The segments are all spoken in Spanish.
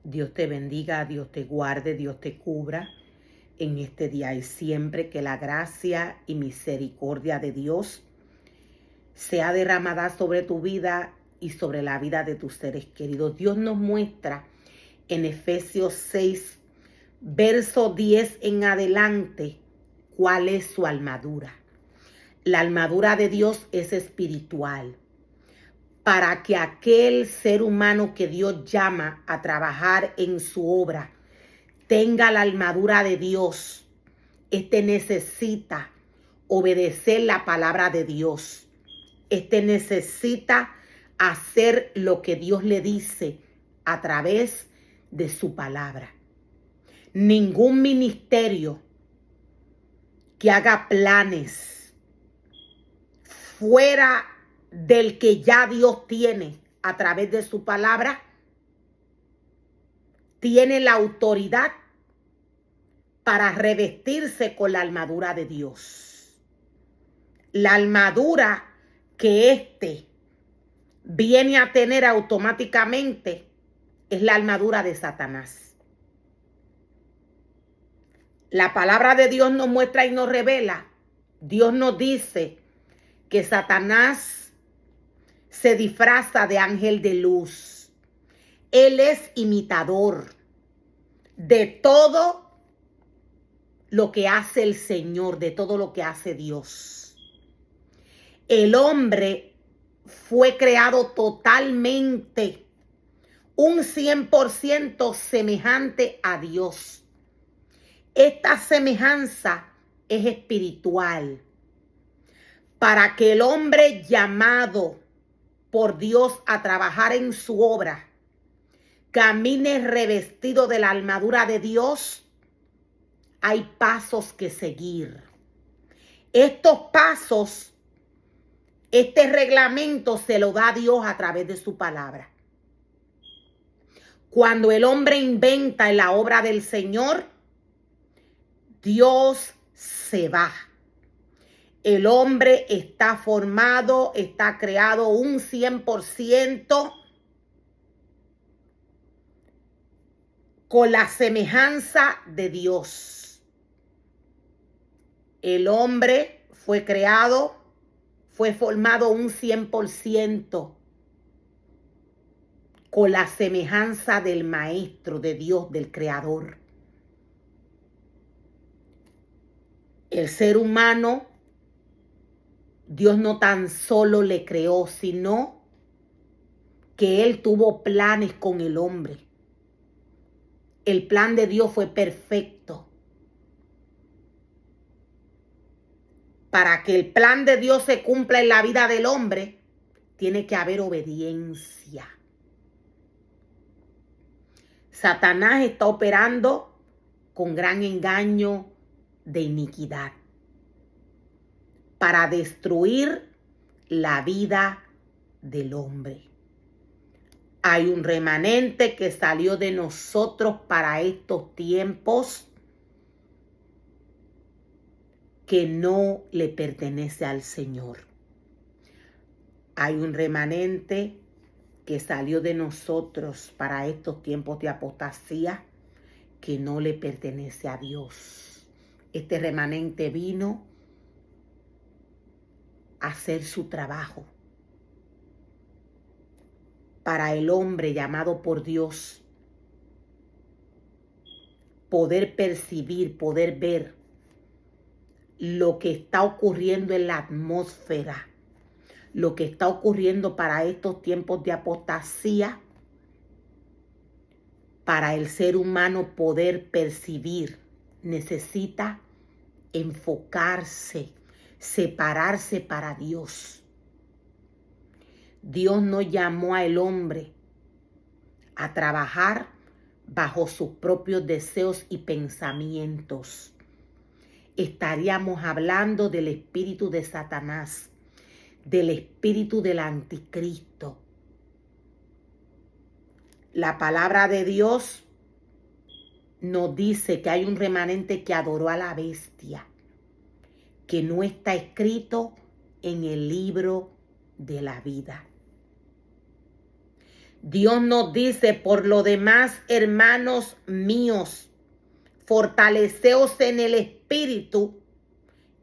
Dios te bendiga, Dios te guarde, Dios te cubra en este día y siempre. Que la gracia y misericordia de Dios sea derramada sobre tu vida y sobre la vida de tus seres queridos. Dios nos muestra en Efesios 6, verso 10 en adelante, cuál es su armadura. La armadura de Dios es espiritual, para que aquel ser humano que Dios llama a trabajar en su obra tenga la armadura de Dios. Este necesita obedecer la palabra de Dios. Este necesita hacer lo que Dios le dice a través de su palabra. Ningún ministerio que haga planes fuera del que ya Dios tiene a través de su palabra tiene la autoridad para revestirse con la armadura de Dios. La armadura que viene a tener automáticamente es la armadura de Satanás. La palabra de Dios nos muestra y nos revela. Dios nos dice que Satanás se disfraza de ángel de luz. Él es imitador de todo lo que hace el Señor, de todo lo que hace Dios. El hombre fue creado totalmente, un 100% semejante a Dios. Esta semejanza es espiritual, para que el hombre llamado por Dios a trabajar en su obra camine revestido de la armadura de Dios. Hay pasos que seguir. Estos pasos, este reglamento se lo da Dios a través de su palabra. Cuando el hombre inventa en la obra del Señor, Dios se va. El hombre está formado, está creado un 100% con la semejanza de Dios. El hombre fue creado, fue formado un 100% con la semejanza del Maestro, de Dios, del Creador. El ser humano, Dios no tan solo le creó, sino que Él tuvo planes con el hombre. El plan de Dios fue perfecto. Para que el plan de Dios se cumpla en la vida del hombre, tiene que haber obediencia. Satanás está operando con gran engaño de iniquidad para destruir la vida del hombre. Hay un remanente que salió de nosotros para estos tiempos que no le pertenece al Señor. Hay un remanente que salió de nosotros para estos tiempos de apostasía que no le pertenece a Dios. Este remanente vino a hacer su trabajo para el hombre llamado por Dios, poder percibir, poder ver lo que está ocurriendo en la atmósfera, lo que está ocurriendo para estos tiempos de apostasía, para el ser humano poder percibir, necesita enfocarse, separarse para Dios. Dios no llamó al hombre a trabajar bajo sus propios deseos y pensamientos. Estaríamos hablando del espíritu de Satanás, del espíritu del anticristo. La palabra de Dios nos dice que hay un remanente que adoró a la bestia, que no está escrito en el libro de la vida. Dios nos dice, por lo demás, hermanos míos, fortaleceos en el espíritu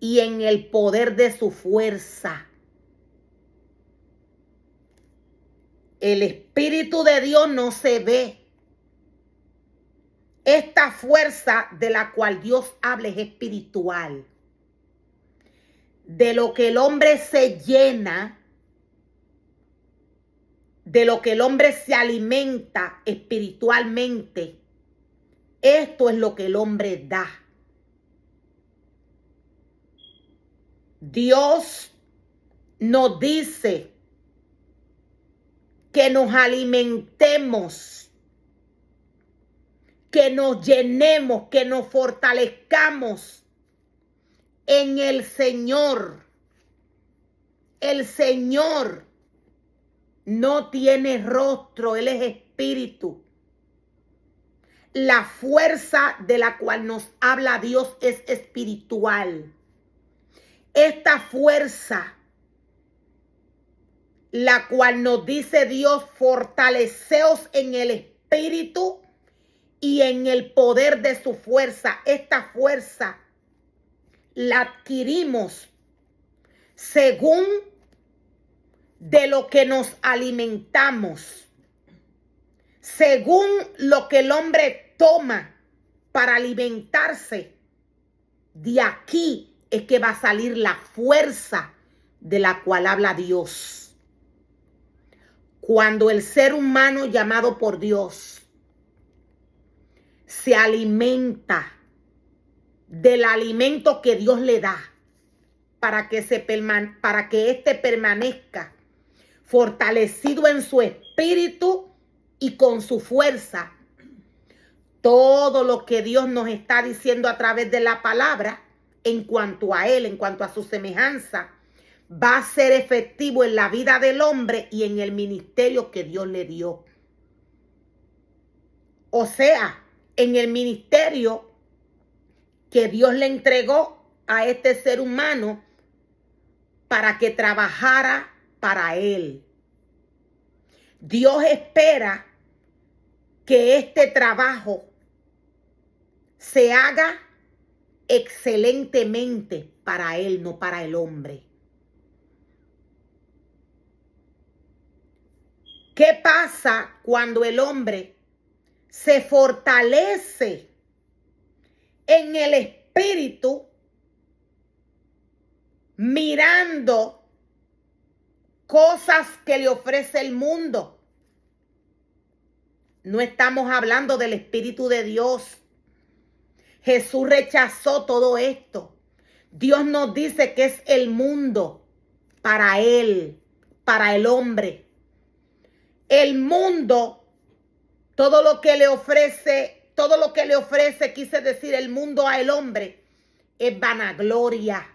y en el poder de su fuerza. El Espíritu de Dios no se ve. Esta fuerza de la cual Dios habla es espiritual. De lo que el hombre se llena, de lo que el hombre se alimenta espiritualmente, esto es lo que el hombre da. Dios nos dice que nos alimentemos, que nos llenemos, que nos fortalezcamos en el Señor. El Señor no tiene rostro, Él es espíritu. La fuerza de la cual nos habla Dios es espiritual. Esta fuerza, la cual nos dice Dios, fortaleceos en el espíritu y en el poder de su fuerza. Esta fuerza la adquirimos según de lo que nos alimentamos, según lo que el hombre toma para alimentarse. De aquí es que va a salir la fuerza de la cual habla Dios. Cuando el ser humano llamado por Dios se alimenta del alimento que Dios le da para que éste permanezca fortalecido en su espíritu y con su fuerza, todo lo que Dios nos está diciendo a través de la palabra en cuanto a Él, en cuanto a su semejanza, va a ser efectivo en la vida del hombre y en el ministerio que Dios le dio. O sea, en el ministerio que Dios le entregó a este ser humano para que trabajara para Él. Dios espera que este trabajo se haga excelentemente para Él, no para el hombre. ¿Qué pasa cuando el hombre se fortalece en el espíritu mirando cosas que le ofrece el mundo? No estamos hablando del Espíritu de Dios. Jesús rechazó todo esto. Dios nos dice que es el mundo para Él, para el hombre. El mundo, todo lo que le ofrece, quise decir el mundo al hombre, es vanagloria.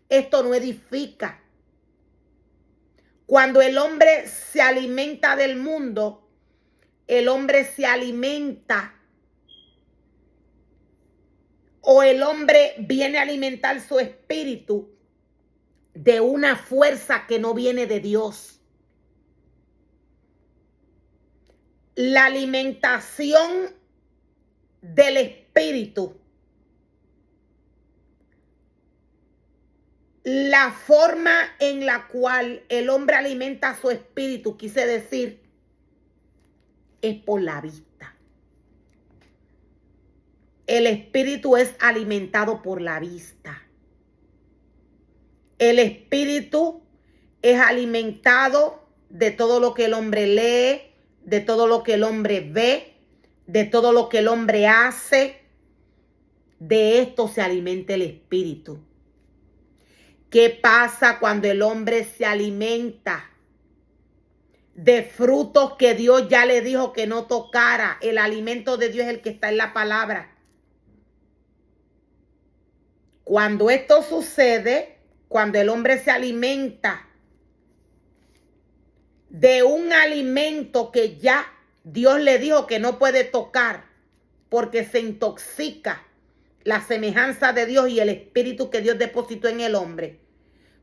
Esto no edifica. Cuando el hombre se alimenta del mundo, el hombre se alimenta o el hombre viene a alimentar su espíritu de una fuerza que no viene de Dios. La alimentación del espíritu, la forma en la cual el hombre alimenta su espíritu, quise decir, es por la vista. El espíritu es alimentado por la vista. El espíritu es alimentado de todo lo que el hombre lee, de todo lo que el hombre ve, de todo lo que el hombre hace. De esto se alimenta el espíritu. ¿Qué pasa cuando el hombre se alimenta de frutos que Dios ya le dijo que no tocara? El alimento de Dios es el que está en la palabra. Cuando esto sucede, cuando el hombre se alimenta de un alimento que ya Dios le dijo que no puede tocar porque se intoxica la semejanza de Dios y el espíritu que Dios depositó en el hombre.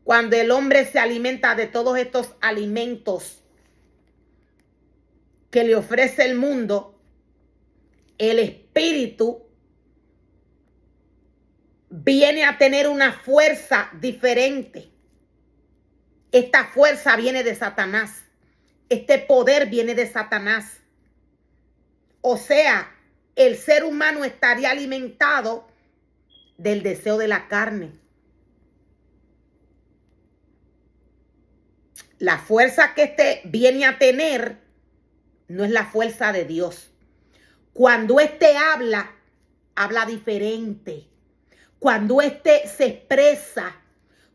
Cuando el hombre se alimenta de todos estos alimentos que le ofrece el mundo, el espíritu viene a tener una fuerza diferente. Esta fuerza viene de Satanás. Este poder viene de Satanás. O sea, el ser humano estaría alimentado del deseo de la carne. La fuerza que este viene a tener no es la fuerza de Dios. Cuando este habla, habla diferente. Cuando este se expresa,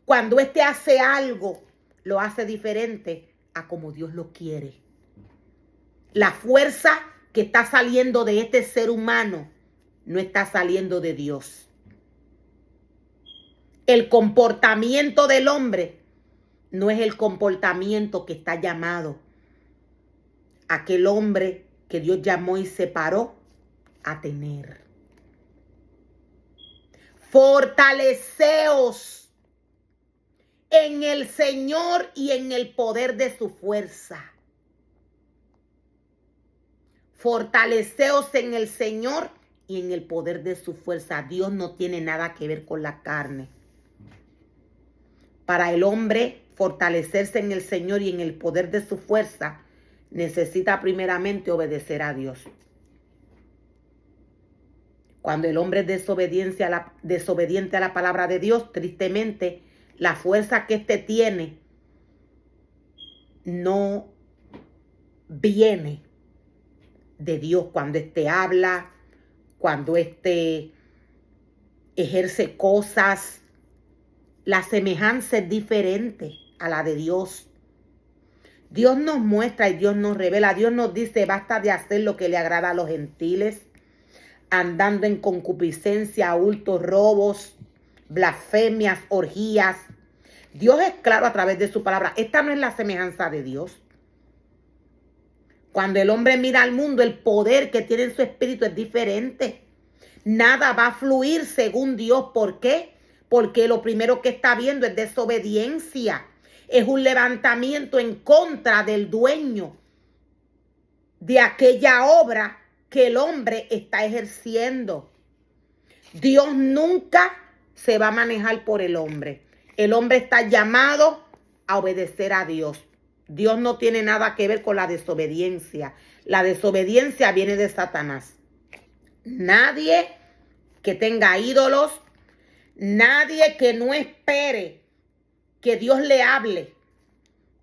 cuando este hace algo, lo hace diferente a como Dios lo quiere. La fuerza que está saliendo de este ser humano no está saliendo de Dios. El comportamiento del hombre no es el comportamiento que está llamado aquel hombre que Dios llamó y separó a tener. Fortaleceos en el Señor y en el poder de su fuerza. Fortaleceos en el Señor y en el poder de su fuerza. Dios no tiene nada que ver con la carne. Para el hombre fortalecerse en el Señor y en el poder de su fuerza, necesita primeramente obedecer a Dios. Cuando el hombre es desobediente a la palabra de Dios, tristemente, la fuerza que éste tiene no viene de Dios. Cuando éste habla, cuando éste ejerce cosas, la semejanza es diferente a la de Dios. Dios nos muestra y Dios nos revela. Dios nos dice, basta de hacer lo que le agrada a los gentiles, andando en concupiscencia, hurtos, robos, blasfemias, orgías. Dios es claro a través de su palabra. Esta no es la semejanza de Dios. Cuando el hombre mira al mundo, el poder que tiene en su espíritu es diferente. Nada va a fluir según Dios. ¿Por qué? Porque lo primero que está viendo es desobediencia. Es un levantamiento en contra del dueño de aquella obra que el hombre está ejerciendo. Dios nunca se va a manejar por el hombre. El hombre está llamado a obedecer a Dios. Dios no tiene nada que ver con la desobediencia. La desobediencia viene de Satanás. Nadie que tenga ídolos, nadie que no espere que Dios le hable,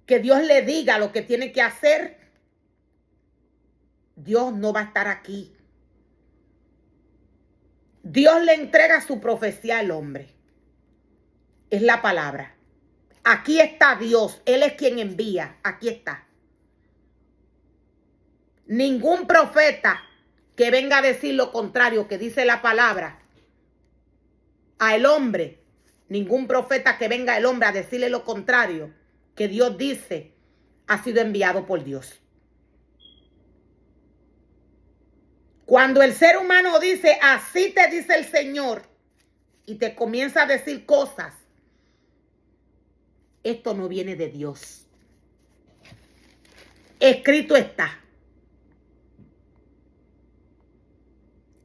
que Dios le diga lo que tiene que hacer, Dios no va a estar aquí. Dios le entrega su profecía al hombre. Es la palabra. Aquí está Dios. Él es quien envía. Aquí está. Ningún profeta que venga a decir lo contrario que dice la palabra al hombre, ningún profeta que venga el hombre a decirle lo contrario que Dios dice, ha sido enviado por Dios. Cuando el ser humano dice, así te dice el Señor, y te comienza a decir cosas, esto no viene de Dios. Escrito está.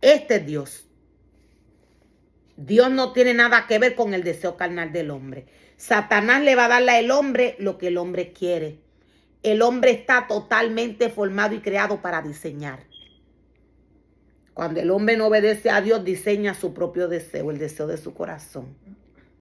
Este es Dios. Dios no tiene nada que ver con el deseo carnal del hombre. Satanás le va a darle al hombre lo que el hombre quiere. El hombre está totalmente formado y creado para diseñar. Cuando el hombre no obedece a Dios, diseña su propio deseo, el deseo de su corazón.